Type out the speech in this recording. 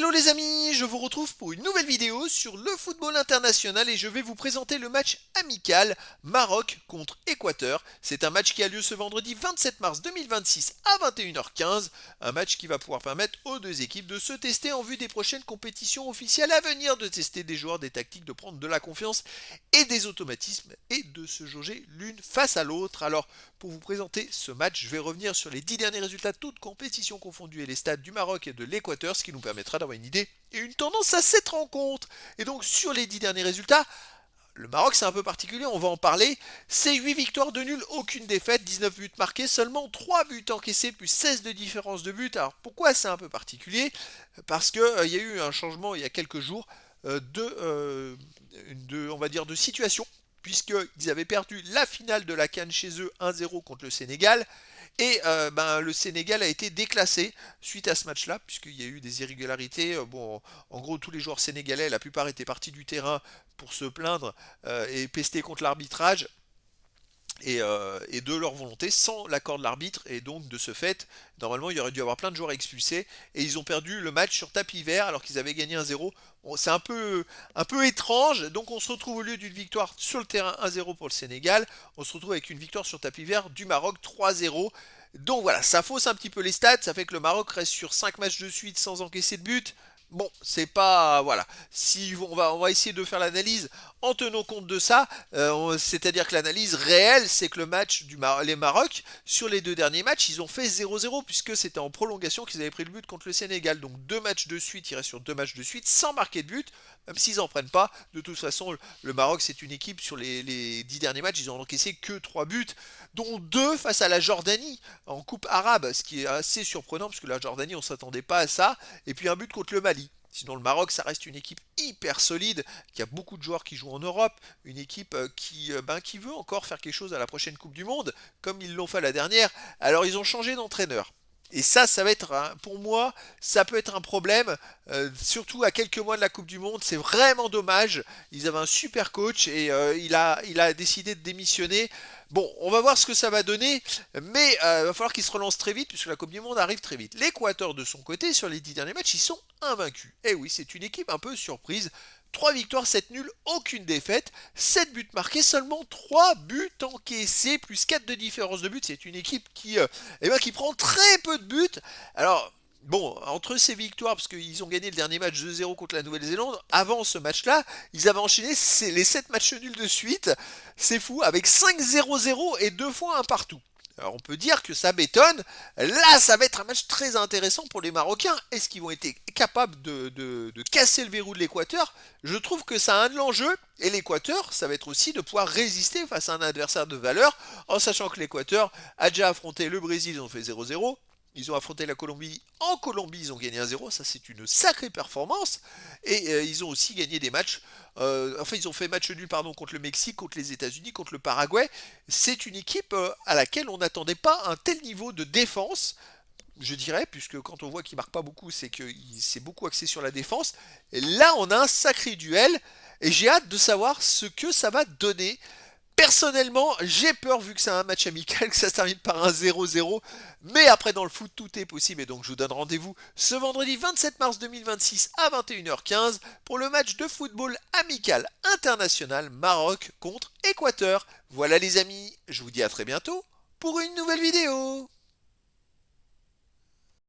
Hello les amis, je vous retrouve pour une nouvelle vidéo sur le football international et je vais vous présenter le match amical Maroc contre Équateur. C'est un match qui a lieu ce vendredi 27 mars 2026 à 21h15, un match qui va pouvoir permettre aux deux équipes de se tester en vue des prochaines compétitions officielles à venir, de tester des joueurs, des tactiques, de prendre de la confiance et des automatismes et de se jauger l'une face à l'autre. Alors pour vous présenter ce match, je vais revenir sur les 10 derniers résultats toutes compétitions confondues et les stades du Maroc et de l'Équateur, ce qui nous permettra d'avoir une idée et une tendance à cette rencontre. Et donc sur les 10 derniers résultats, le Maroc c'est un peu particulier, on va en parler. C'est 8 victoires de nul, aucune défaite, 19 buts marqués, seulement 3 buts encaissés, plus 16 de différence de but. Alors pourquoi c'est un peu particulier? Parce qu'il y a eu un changement il y a quelques jours on va dire, de situation, puisqu'ils avaient perdu la finale de la CAN chez eux 1-0 contre le Sénégal. Et le Sénégal a été déclassé suite à ce match-là, puisqu'il y a eu des irrégularités. Bon, en gros, tous les joueurs sénégalais, la plupart étaient partis du terrain pour se plaindre et pester contre l'arbitrage et de leur volonté sans l'accord de l'arbitre. Et donc, de ce fait, normalement, il aurait dû y avoir plein de joueurs expulsés. Et ils ont perdu le match sur tapis vert alors qu'ils avaient gagné 1-0. Bon, c'est un peu étrange. Donc, on se retrouve au lieu d'une victoire sur le terrain 1-0 pour le Sénégal, on se retrouve avec une victoire sur tapis vert du Maroc 3-0. Donc voilà, ça fausse un petit peu les stats. Ça fait que le Maroc reste sur 5 matchs de suite sans encaisser de but. Bon, c'est pas. Voilà. Si on va essayer de faire l'analyse en tenant compte de ça. C'est-à-dire que l'analyse réelle, c'est que le match les Maroc, sur les deux derniers matchs, ils ont fait 0-0, puisque c'était en prolongation qu'ils avaient pris le but contre le Sénégal. Donc deux matchs de suite, ils restent sur deux matchs de suite, sans marquer de but, même s'ils n'en prennent pas. De toute façon, le Maroc, c'est une équipe, sur les 10 derniers matchs, ils ont encaissé que 3 buts, dont 2 face à la Jordanie en Coupe arabe, ce qui est assez surprenant, parce que la Jordanie, on ne s'attendait pas à ça, et puis un but contre le Mali. Sinon, le Maroc, ça reste une équipe hyper solide, qui a beaucoup de joueurs qui jouent en Europe, une équipe qui veut encore faire quelque chose à la prochaine Coupe du Monde, comme ils l'ont fait à la dernière. Alors, ils ont changé d'entraîneur. Et ça va être, pour moi, ça peut être un problème, surtout à quelques mois de la Coupe du Monde. C'est vraiment dommage. Ils avaient un super coach et il a décidé de démissionner. Bon, on va voir ce que ça va donner, mais il va falloir qu'il se relance très vite, puisque la Coupe du Monde arrive très vite. L'Équateur, de son côté, sur les 10 derniers matchs, ils sont invaincus. Et oui, c'est une équipe un peu surprise. 3 victoires, 7 nuls, aucune défaite, 7 buts marqués, seulement 3 buts encaissés, plus 4 de différence de but. C'est une équipe qui prend très peu de buts. Alors, bon, entre ces victoires, parce qu'ils ont gagné le dernier match 2-0 contre la Nouvelle-Zélande, avant ce match-là, ils avaient enchaîné les 7 matchs nuls de suite. C'est fou, avec 5-0-0 et 2 fois un partout. Alors on peut dire que ça bétonne. Là, ça va être un match très intéressant pour les Marocains. Est-ce qu'ils vont être capables de casser le verrou de l'Équateur? Je trouve que ça a un de l'enjeu. Et l'Équateur, ça va être aussi de pouvoir résister face à un adversaire de valeur, en sachant que l'Équateur a déjà affronté le Brésil, ils ont fait 0-0. Ils ont affronté la Colombie. En Colombie, ils ont gagné 1-0. Ça, c'est une sacrée performance. Et ils ont aussi gagné des matchs. Ils ont fait match nul contre le Mexique, contre les États-Unis, contre le Paraguay. C'est une équipe à laquelle on n'attendait pas un tel niveau de défense, je dirais, puisque quand on voit qu'il marque pas beaucoup, c'est qu'il s'est beaucoup axé sur la défense. Et là, on a un sacré duel. Et j'ai hâte de savoir ce que ça va donner. Personnellement, j'ai peur, vu que c'est un match amical, que ça se termine par un 0-0. Mais après, dans le foot, tout est possible. Et donc, je vous donne rendez-vous ce vendredi 27 mars 2026 à 21h15 pour le match de football amical international Maroc contre Équateur. Voilà les amis, je vous dis à très bientôt pour une nouvelle vidéo.